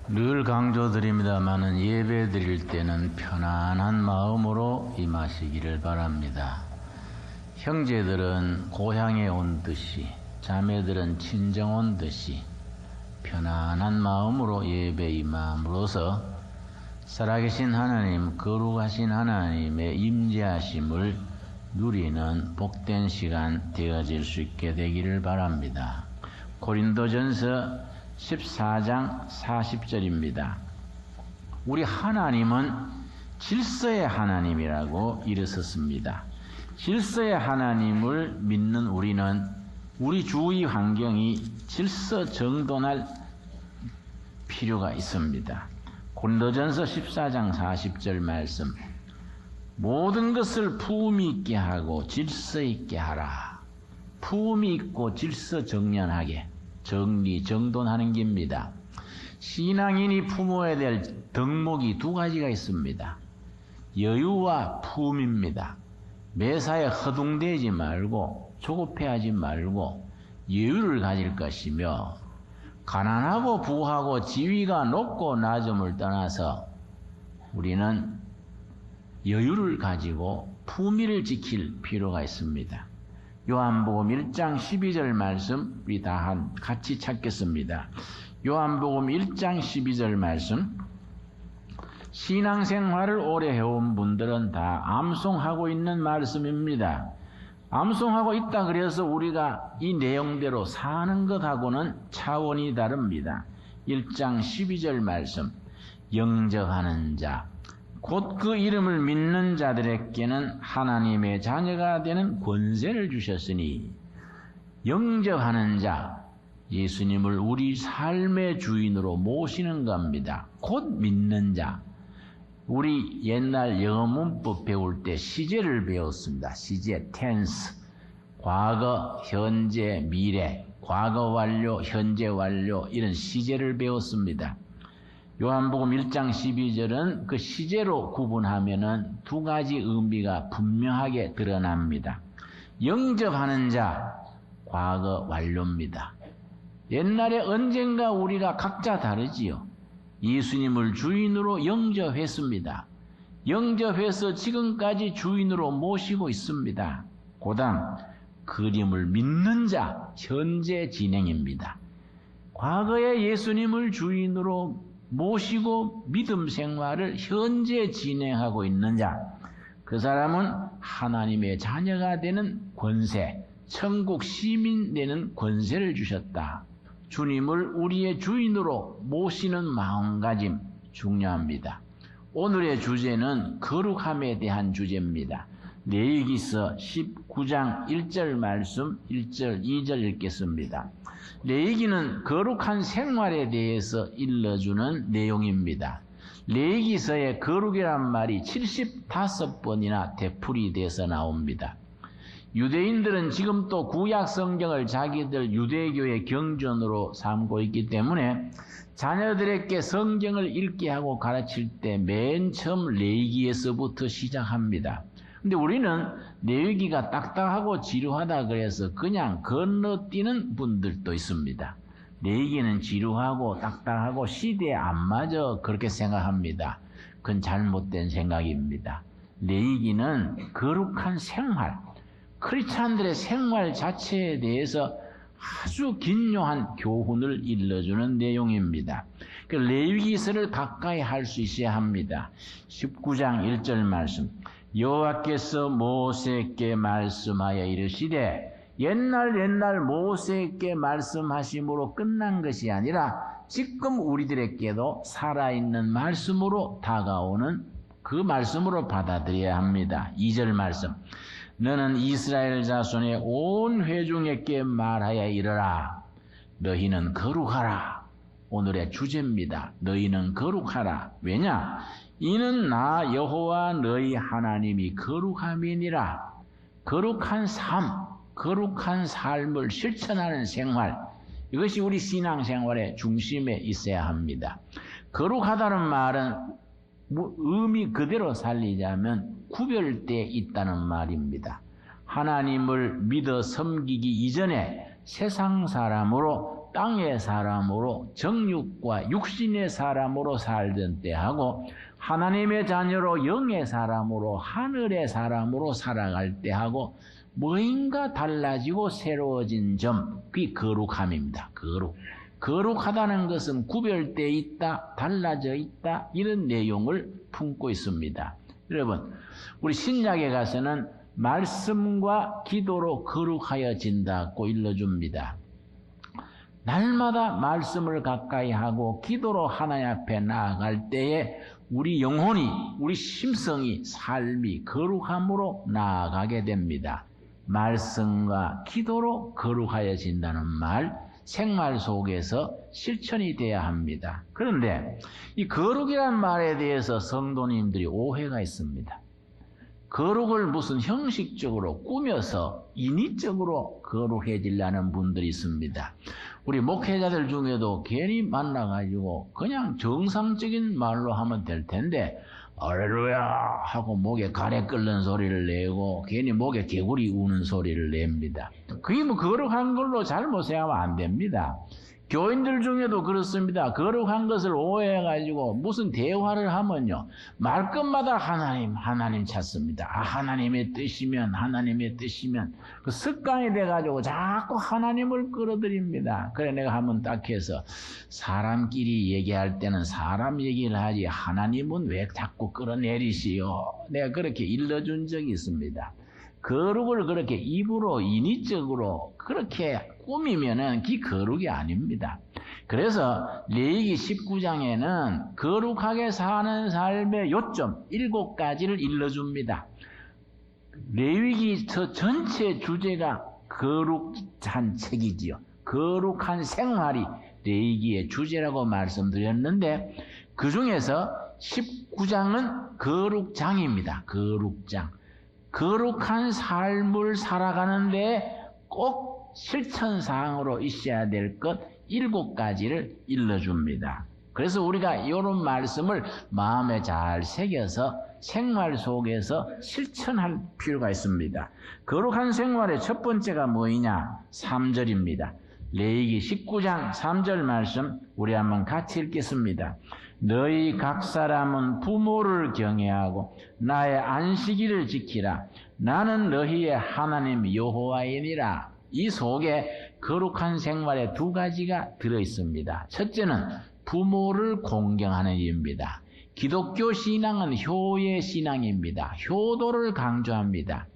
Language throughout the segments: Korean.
늘 강조드립니다마는 예배 드릴 때는 편안한 마음으로 임하시기를 바랍니다. 형제들은 고향에 온 듯이, 자매들은 친정 온 듯이 편안한 마음으로 예배 임함으로써 살아계신 하나님, 거룩하신 하나님의 임재하심을 누리는 복된 시간 되어질 수 있게 되기를 바랍니다. 고린도전서 14장 40절입니다. 우리 하나님은 질서의 하나님이라고 일어섰습니다. 질서의 하나님을 믿는 우리는 우리 주위 환경이 질서 정돈할 필요가 있습니다. 고린도전서 14장 40절 말씀, 모든 것을 품위 있게 하고 질서 있게 하라. 품위 있고 질서 정연하게 정리 정돈하는 겁니다. 신앙인이 품어야 될 덕목이 두 가지가 있습니다. 여유와 품입니다. 매사에 허둥대지 말고 조급해하지 말고 여유를 가질 것이며, 가난하고 부하고 지위가 높고 낮음을 떠나서 우리는 여유를 가지고 품위를 지킬 필요가 있습니다. 요한복음 1장 12절 말씀 우리 다 같이 찾겠습니다. 요한복음 1장 12절 말씀, 신앙생활을 오래 해온 분들은 다 암송하고 있는 말씀입니다. 암송하고 있다 그래서 우리가 이 내용대로 사는 것하고는 차원이 다릅니다. 1장 12절 말씀, 영접하는 자, 곧 그 이름을 믿는 자들에게는 하나님의 자녀가 되는 권세를 주셨으니, 영접하는 자, 예수님을 우리 삶의 주인으로 모시는 겁니다. 곧 믿는 자, 우리 옛날 영어 문법 배울 때 시제를 배웠습니다. 시제, tense, 과거, 현재, 미래, 과거 완료, 현재 완료, 이런 시제를 배웠습니다. 요한복음 1장 12절은 그 시제로 구분하면은 두 가지 의미가 분명하게 드러납니다. 영접하는 자, 과거 완료입니다. 옛날에 언젠가 우리가 각자 다르지요. 예수님을 주인으로 영접했습니다. 영접해서 지금까지 주인으로 모시고 있습니다. 그다음 그림을 믿는 자, 현재 진행입니다. 과거에 예수님을 주인으로 모시고 믿음 생활을 현재 진행하고 있는 자, 그 사람은 하나님의 자녀가 되는 권세, 천국 시민 되는 권세를 주셨다. 주님을 우리의 주인으로 모시는 마음가짐 중요합니다. 오늘의 주제는 거룩함에 대한 주제입니다. 레위기서 19장 1절 말씀 1절 2절 읽겠습니다. 레위기는 거룩한 생활에 대해서 일러주는 내용입니다. 레위기서의 거룩이란 말이 75번이나 되풀이돼서 나옵니다. 유대인들은 지금 또 구약 성경을 자기들 유대교의 경전으로 삼고 있기 때문에 자녀들에게 성경을 읽게 하고 가르칠 때 맨 처음 레위기에서부터 시작합니다. 근데 우리는 레위기가 딱딱하고 지루하다 그래서 그냥 건너뛰는 분들도 있습니다. 레위기는 지루하고 딱딱하고 시대에 안 맞아 그렇게 생각합니다. 그건 잘못된 생각입니다. 레위기는 거룩한 생활, 크리스찬들의 생활 자체에 대해서 아주 긴요한 교훈을 일러주는 내용입니다. 레위기서를 가까이 할 수 있어야 합니다. 19장 1절 말씀, 여호와께서 모세에게 말씀하여 이르시되, 옛날 모세에게 말씀하심으로 끝난 것이 아니라 지금 우리들에게도 살아있는 말씀으로 다가오는 그 말씀으로 받아들여야 합니다. 2절 말씀, 너는 이스라엘 자손의 온 회중에게 말하여 이르라. 너희는 거룩하라. 오늘의 주제입니다. 너희는 거룩하라. 왜냐? 이는 나 여호와 너희 하나님이 거룩함이니라. 거룩한 삶, 거룩한 삶을 실천하는 생활, 이것이 우리 신앙생활의 중심에 있어야 합니다. 거룩하다는 말은 의미 그대로 살리자면 구별되어 있다는 말입니다. 하나님을 믿어 섬기기 이전에 세상 사람으로 땅의 사람으로 정육과 육신의 사람으로 살던 때하고 하나님의 자녀로 영의 사람으로 하늘의 사람으로 살아갈 때하고 뭐인가 달라지고 새로워진 점, 그게 거룩함입니다. 거룩하다는 것은 구별되어 있다, 달라져 있다, 이런 내용을 품고 있습니다. 여러분, 우리 신약에 가서는 말씀과 기도로 거룩하여진다고 일러줍니다. 날마다 말씀을 가까이 하고 기도로 하나님 앞에 나아갈 때에 우리 영혼이, 우리 심성이, 삶이 거룩함으로 나아가게 됩니다. 말씀과 기도로 거룩하여진다는 말, 생활 속에서 실천이 돼야 합니다. 그런데 이 거룩이란 말에 대해서 성도님들이 오해가 있습니다. 거룩을 무슨 형식적으로 꾸며서 인위적으로 거룩해지려는 분들이 있습니다. 우리 목회자들 중에도 괜히 만나가지고 그냥 정상적인 말로 하면 될 텐데 할렐루야 하고 목에 가래 끓는 소리를 내고 괜히 목에 개구리 우는 소리를 냅니다. 그게 뭐 거룩한 걸로 잘못 생각하면 안 됩니다. 교인들 중에도 그렇습니다. 거룩한 것을 오해해가지고 무슨 대화를 하면요, 말끝마다 하나님 찾습니다. 하나님의 뜻이면 그 습관이 돼가지고 자꾸 하나님을 끌어들입니다. 그래 내가 한번 딱 해서 사람끼리 얘기할 때는 사람 얘기를 하지 하나님은 왜 자꾸 끌어내리시오? 내가 그렇게 일러준 적이 있습니다. 거룩을 그렇게 입으로 인위적으로 그렇게 꾸미면은 그게 거룩이 아닙니다. 그래서 레위기 19장에는 거룩하게 사는 삶의 요점 7가지를 일러줍니다. 레위기 저 전체 주제가 거룩한 책이지요. 거룩한 생활이 레위기의 주제라고 말씀드렸는데 그 중에서 19장은 거룩장입니다. 거룩장. 거룩한 삶을 살아가는데 꼭 실천사항으로 있어야 될 것 7가지를 일러줍니다. 그래서 우리가 이런 말씀을 마음에 잘 새겨서 생활 속에서 실천할 필요가 있습니다. 거룩한 생활의 첫 번째가 뭐이냐? 3절입니다. 레위기 19장 3절 말씀 우리 한번 같이 읽겠습니다. 너희 각 사람은 부모를 경외하고 나의 안식일을 지키라. 나는 너희의 하나님 여호와이니라. 이 속에 거룩한 생활의 2가지가 들어있습니다. 첫째는 부모를 공경하는 일입니다. 기독교 신앙은 효의 신앙입니다. 효도를 강조합니다.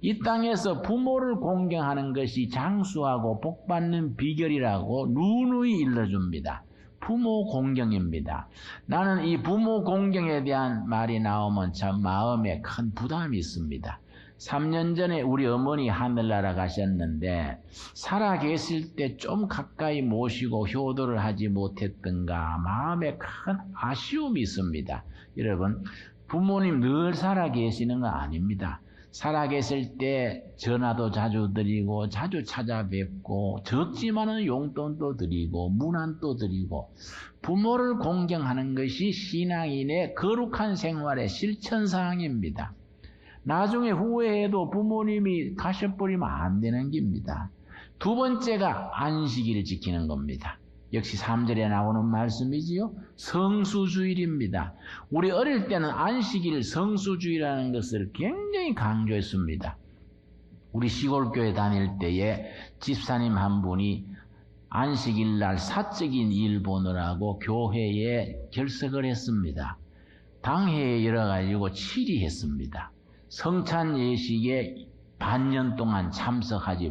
이 땅에서 부모를 공경하는 것이 장수하고 복받는 비결이라고 누누이 일러줍니다. 부모 공경입니다. 나는 이 부모 공경에 대한 말이 나오면 참 마음에 큰 부담이 있습니다. 3년 전에 우리 어머니 하늘나라 가셨는데 살아 계실 때 좀 가까이 모시고 효도를 하지 못했던가 마음에 큰 아쉬움이 있습니다. 여러분, 부모님 늘 살아 계시는 거 아닙니다. 살아 계실 때 전화도 자주 드리고 자주 찾아뵙고 적지만은 용돈도 드리고 문안도 드리고 부모를 공경하는 것이 신앙인의 거룩한 생활의 실천사항입니다. 나중에 후회해도 부모님이 가셔버리면 안 되는 겁니다. 2번째가 안식일을 지키는 겁니다. 역시 3절에 나오는 말씀이지요. 성수주일입니다. 우리 어릴 때는 안식일 성수주일이라는 것을 굉장히 강조했습니다. 우리 시골교회 다닐 때에 집사님 한 분이 안식일 날 사적인 일 보느라고 교회에 결석을 했습니다. 당회에 열어가지고 치리했습니다. 성찬 예식에 반년 동안 참여하지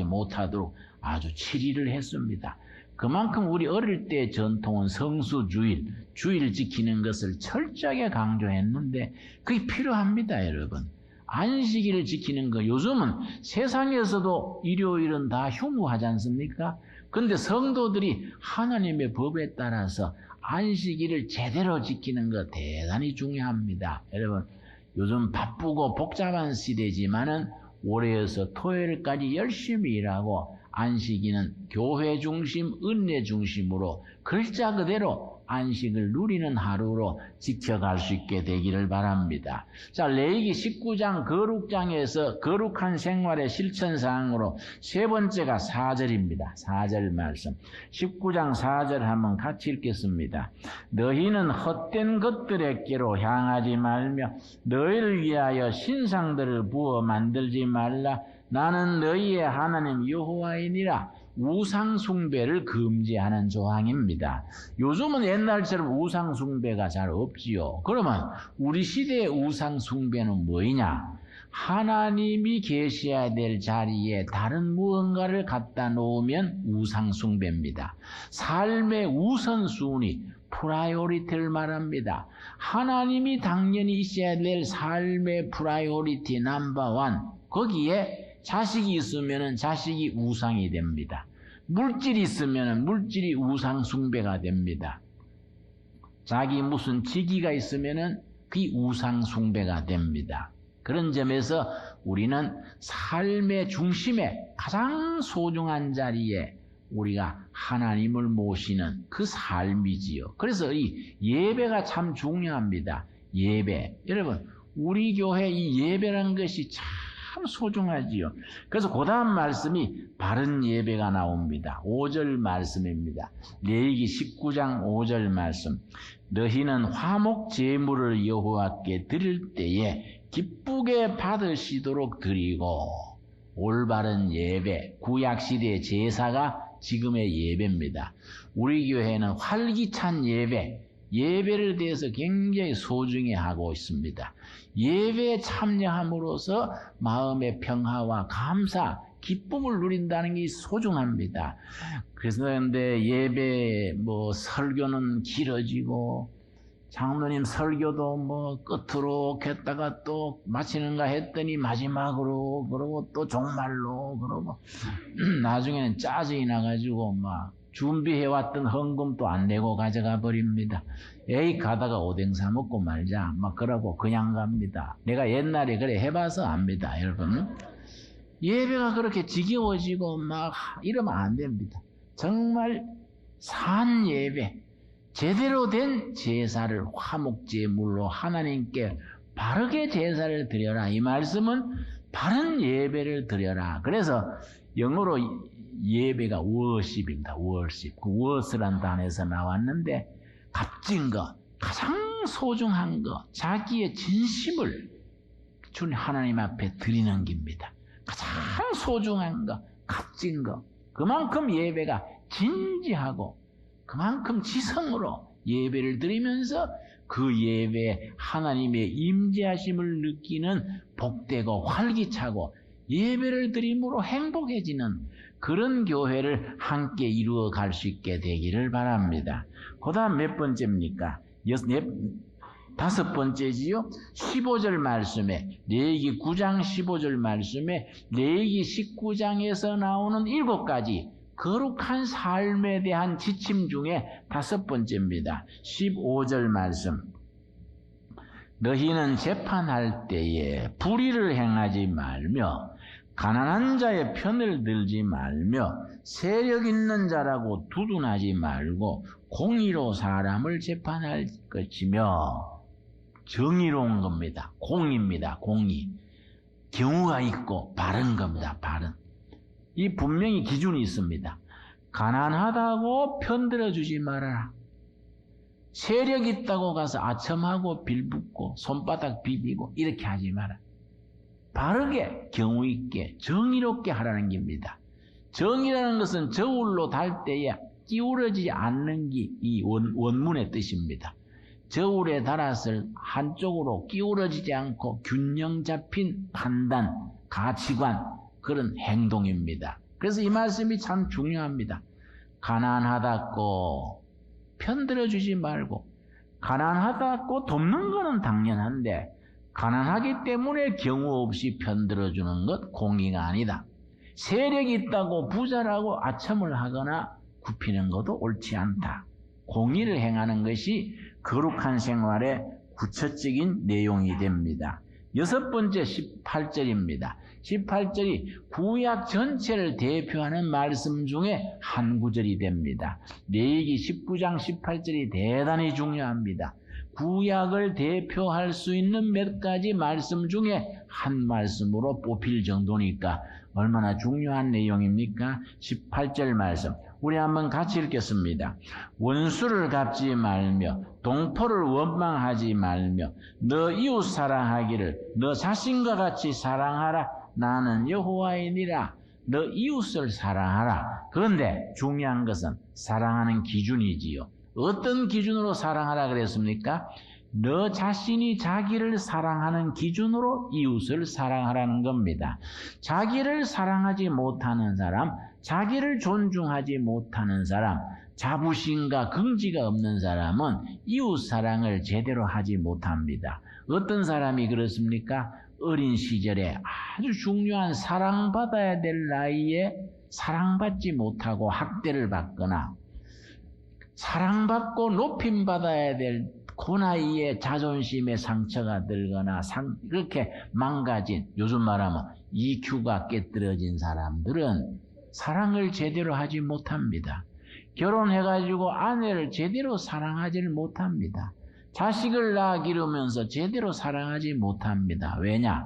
못하도록 아주 치리를 했습니다. 그만큼 우리 어릴 때 전통은 성수주일, 주일 지키는 것을 철저하게 강조했는데 그게 필요합니다, 여러분. 안식일을 지키는 거 요즘은 세상에서도 일요일은 다 휴무하지 않습니까? 그런데 성도들이 하나님의 법에 따라서 안식일을 제대로 지키는 거 대단히 중요합니다. 여러분, 요즘 바쁘고 복잡한 시대지만은 월요일에서 토요일까지 열심히 일하고 안식일은 교회 중심, 은혜 중심으로 글자 그대로 안식을 누리는 하루로 지켜갈 수 있게 되기를 바랍니다. 자, 레위기 19장 거룩장에서 거룩한 생활의 실천사항으로 세 번째가 4절입니다. 4절 말씀. 19장 4절 한번 같이 읽겠습니다. 너희는 헛된 것들에게로 향하지 말며 너희를 위하여 신상들을 부어 만들지 말라. 나는 너희의 하나님 여호와이니라. 우상 숭배를 금지하는 조항입니다. 요즘은 옛날처럼 우상 숭배가 잘 없지요. 그러면 우리 시대의 우상 숭배는 뭐이냐? 하나님이 계셔야 될 자리에 다른 무언가를 갖다 놓으면 우상 숭배입니다. 삶의 우선순위, 프라이오리티를 말합니다. 하나님이 당연히 있어야 될 삶의 프라이오리티 넘버원, 거기에 자식이 있으면 자식이 우상이 됩니다. 물질이 있으면 물질이 우상 숭배가 됩니다. 자기 무슨 직위가 있으면 그게 우상 숭배가 됩니다. 그런 점에서 우리는 삶의 중심에 가장 소중한 자리에 우리가 하나님을 모시는 그 삶이지요. 그래서 이 예배가 참 중요합니다. 예배. 여러분, 우리 교회 이 예배라는 것이 참 소중하지요. 그래서 그 다음 말씀이 바른 예배가 나옵니다. 5절 말씀입니다. 레위기 19장 5절 말씀. 너희는 화목 제물을 여호와께 드릴 때에 기쁘게 받으시도록 드리고, 올바른 예배, 구약시대의 제사가 지금의 예배입니다. 우리 교회는 활기찬 예배를 대해서 굉장히 소중히 하고 있습니다. 예배에 참여함으로써 마음의 평화와 감사, 기쁨을 누린다는 게 소중합니다. 그런데 예배, 설교는 길어지고, 장로님 설교도 끝으로 했다가 또 마치는가 했더니 마지막으로, 그러고 또 종말로, 그러고, 나중에는 짜증이 나가지고 준비해왔던 헌금도 안 내고 가져가 버립니다. 에이, 가다가 오뎅 사 먹고 말자. 그러고 그냥 갑니다. 내가 옛날에 그래 해봐서 압니다, 여러분. 예배가 그렇게 지겨워지고 이러면 안 됩니다. 정말 산 예배, 제대로 된 제사를 화목제물로 하나님께 바르게 제사를 드려라. 이 말씀은 바른 예배를 드려라. 그래서 영어로 예배가 worship입니다. worship. 그 worship란 단어에서 나왔는데, 값진 것, 가장 소중한 것, 자기의 진심을 주님 하나님 앞에 드리는 겁니다. 가장 소중한 것, 값진 것. 그만큼 예배가 진지하고 그만큼 지성으로 예배를 드리면서 그 예배에 하나님의 임재하심을 느끼는 복되고 활기차고 예배를 드림으로 행복해지는 그런 교회를 함께 이루어 갈 수 있게 되기를 바랍니다. 그 다음 몇 번째입니까? 다섯 번째지요. 15절 말씀에, 레위기 9장 15절 말씀에 레위기 19장에서 나오는 7가지 거룩한 삶에 대한 지침 중에 다섯 번째입니다. 15절 말씀. 너희는 재판할 때에 불의를 행하지 말며 가난한 자의 편을 들지 말며 세력 있는 자라고 두둔하지 말고 공의로 사람을 재판할 것이며, 정의로운 겁니다. 공의입니다. 공의. 경우가 있고 바른 겁니다. 바른. 이 분명히 기준이 있습니다. 가난하다고 편들어주지 말아라. 세력 있다고 가서 아첨하고 빌붙고 손바닥 비비고 이렇게 하지 마라. 바르게 경우 있게 정의롭게 하라는 겁니다. 정의라는 것은 저울로 달 때에 기울어지지 않는 게 이 원문의 뜻입니다. 저울에 달았을 한쪽으로 기울어지지 않고 균형 잡힌 판단, 가치관, 그런 행동입니다. 그래서 이 말씀이 참 중요합니다. 가난하다고 편들어주지 말고, 가난하다고 돕는 것은 당연한데 가난하기 때문에 경우 없이 편들어주는 것 공의가 아니다. 세력이 있다고 부자라고 아첨을 하거나 굽히는 것도 옳지 않다. 공의를 행하는 것이 거룩한 생활의 구체적인 내용이 됩니다. 여섯 번째 18절입니다. 18절이 구약 전체를 대표하는 말씀 중에 한 구절이 됩니다. 레위기 19장 18절이 대단히 중요합니다. 구약을 대표할 수 있는 몇 가지 말씀 중에 한 말씀으로 뽑힐 정도니까 얼마나 중요한 내용입니까? 18절 말씀. 우리 한번 같이 읽겠습니다. 원수를 갚지 말며 동포를 원망하지 말며 너 이웃 사랑하기를 너 자신과 같이 사랑하라. 나는 여호와이니라. 너 이웃을 사랑하라. 그런데 중요한 것은 사랑하는 기준이지요. 어떤 기준으로 사랑하라 그랬습니까? 너 자신이 자기를 사랑하는 기준으로 이웃을 사랑하라는 겁니다. 자기를 사랑하지 못하는 사람, 자기를 존중하지 못하는 사람, 자부심과 긍지가 없는 사람은 이웃 사랑을 제대로 하지 못합니다. 어떤 사람이 그렇습니까? 어린 시절에 아주 중요한 사랑받아야 될 나이에 사랑받지 못하고 학대를 받거나 사랑받고 높임받아야 될 그 나이에 자존심에 상처가 들거나 그렇게 망가진, 요즘 말하면 EQ가 깨뜨려진 사람들은 사랑을 제대로 하지 못합니다. 결혼해가지고 아내를 제대로 사랑하지를 못합니다. 자식을 낳아 기르면서 제대로 사랑하지 못합니다. 왜냐?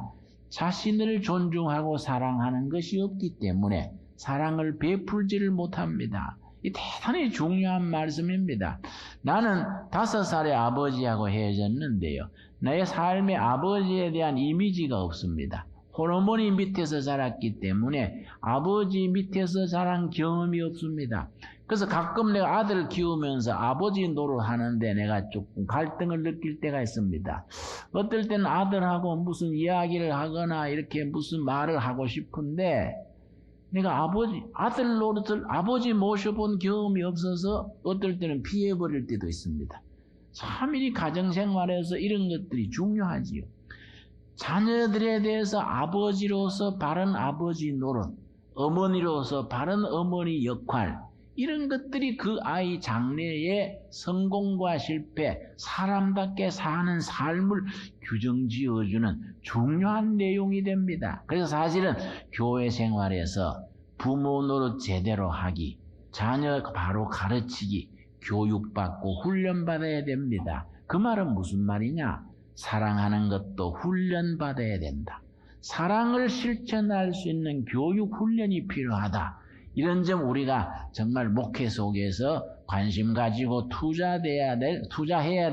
자신을 존중하고 사랑하는 것이 없기 때문에 사랑을 베풀지를 못합니다. 이 대단히 중요한 말씀입니다. 나는 5살에 아버지하고 헤어졌는데요. 나의 삶에 아버지에 대한 이미지가 없습니다. 호르몬이 밑에서 자랐기 때문에 아버지 밑에서 자란 경험이 없습니다. 그래서 가끔 내가 아들을 키우면서 아버지 노릇하는데 내가 조금 갈등을 느낄 때가 있습니다. 어떨 때는 아들하고 무슨 이야기를 하거나 이렇게 무슨 말을 하고 싶은데 내가 아들 노릇을 아버지 모셔본 경험이 없어서 어떨 때는 피해버릴 때도 있습니다. 참 이 가정생활에서 이런 것들이 중요하지요. 자녀들에 대해서 아버지로서 바른 아버지 노릇, 어머니로서 바른 어머니 역할, 이런 것들이 그 아이 장래의 성공과 실패, 사람답게 사는 삶을 규정지어주는 중요한 내용이 됩니다. 그래서 사실은 교회 생활에서 부모 노릇 제대로 하기, 자녀 바로 가르치기, 교육받고 훈련받아야 됩니다. 그 말은 무슨 말이냐? 사랑하는 것도 훈련받아야 된다. 사랑을 실천할 수 있는 교육 훈련이 필요하다. 이런 점 우리가 정말 목회 속에서 관심 가지고 투자해야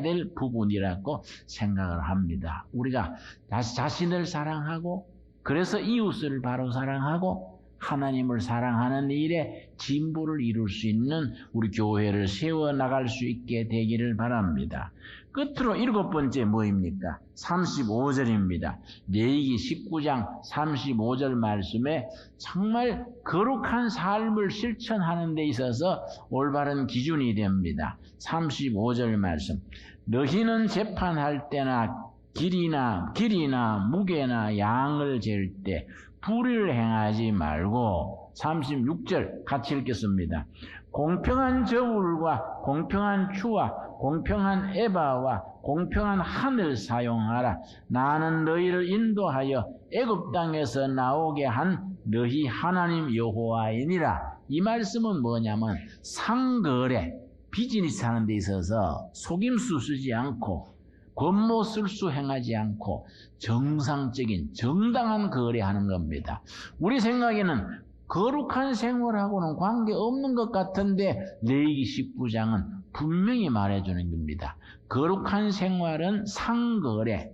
될 부분이라고 생각을 합니다. 우리가 자신을 사랑하고 그래서 이웃을 바로 사랑하고 하나님을 사랑하는 일에 진보를 이룰 수 있는 우리 교회를 세워나갈 수 있게 되기를 바랍니다. 끝으로 7번째 뭐입니까? 35절입니다. 레위기 19장 35절 말씀에 정말 거룩한 삶을 실천하는 데 있어서 올바른 기준이 됩니다. 35절 말씀. 너희는 재판할 때나 길이나 무게나 양을 잴 때 불의를 행하지 말고 36절 같이 읽겠습니다. 공평한 저울과 공평한 추와 공평한 에바와 공평한 한을 사용하라. 나는 너희를 인도하여 애굽 땅에서 나오게 한 너희 하나님 여호와이니라. 이 말씀은 뭐냐면 상거래, 비즈니스 하는 데 있어서 속임수 쓰지 않고 권모술수 행하지 않고 정상적인 정당한 거래하는 겁니다. 우리 생각에는 거룩한 생활하고는 관계없는 것 같은데 레위기 19장은 분명히 말해주는 겁니다. 거룩한 생활은 상거래,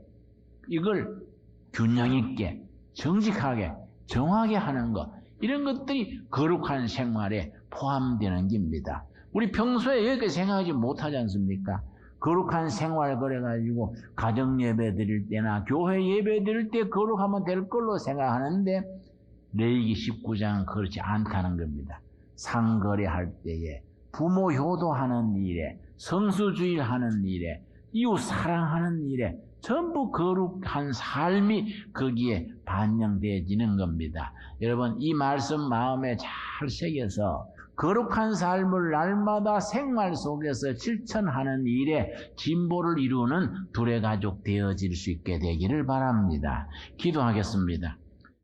이걸 균형 있게 정직하게 정확하게 하는 것, 이런 것들이 거룩한 생활에 포함되는 겁니다. 우리 평소에 이렇게 생각하지 못하지 않습니까? 거룩한 생활 그래가지고 가정 예배 드릴 때나 교회 예배 드릴 때 거룩하면 될 걸로 생각하는데 레위기 19장은 그렇지 않다는 겁니다. 상거래할 때에 부모 효도하는 일에 성수주일 하는 일에 이웃 사랑하는 일에 전부 거룩한 삶이 거기에 반영되어지는 겁니다. 여러분 이 말씀 마음에 잘 새겨서 거룩한 삶을 날마다 생활 속에서 실천하는 일에 진보를 이루는 둘의 가족 되어질 수 있게 되기를 바랍니다. 기도하겠습니다.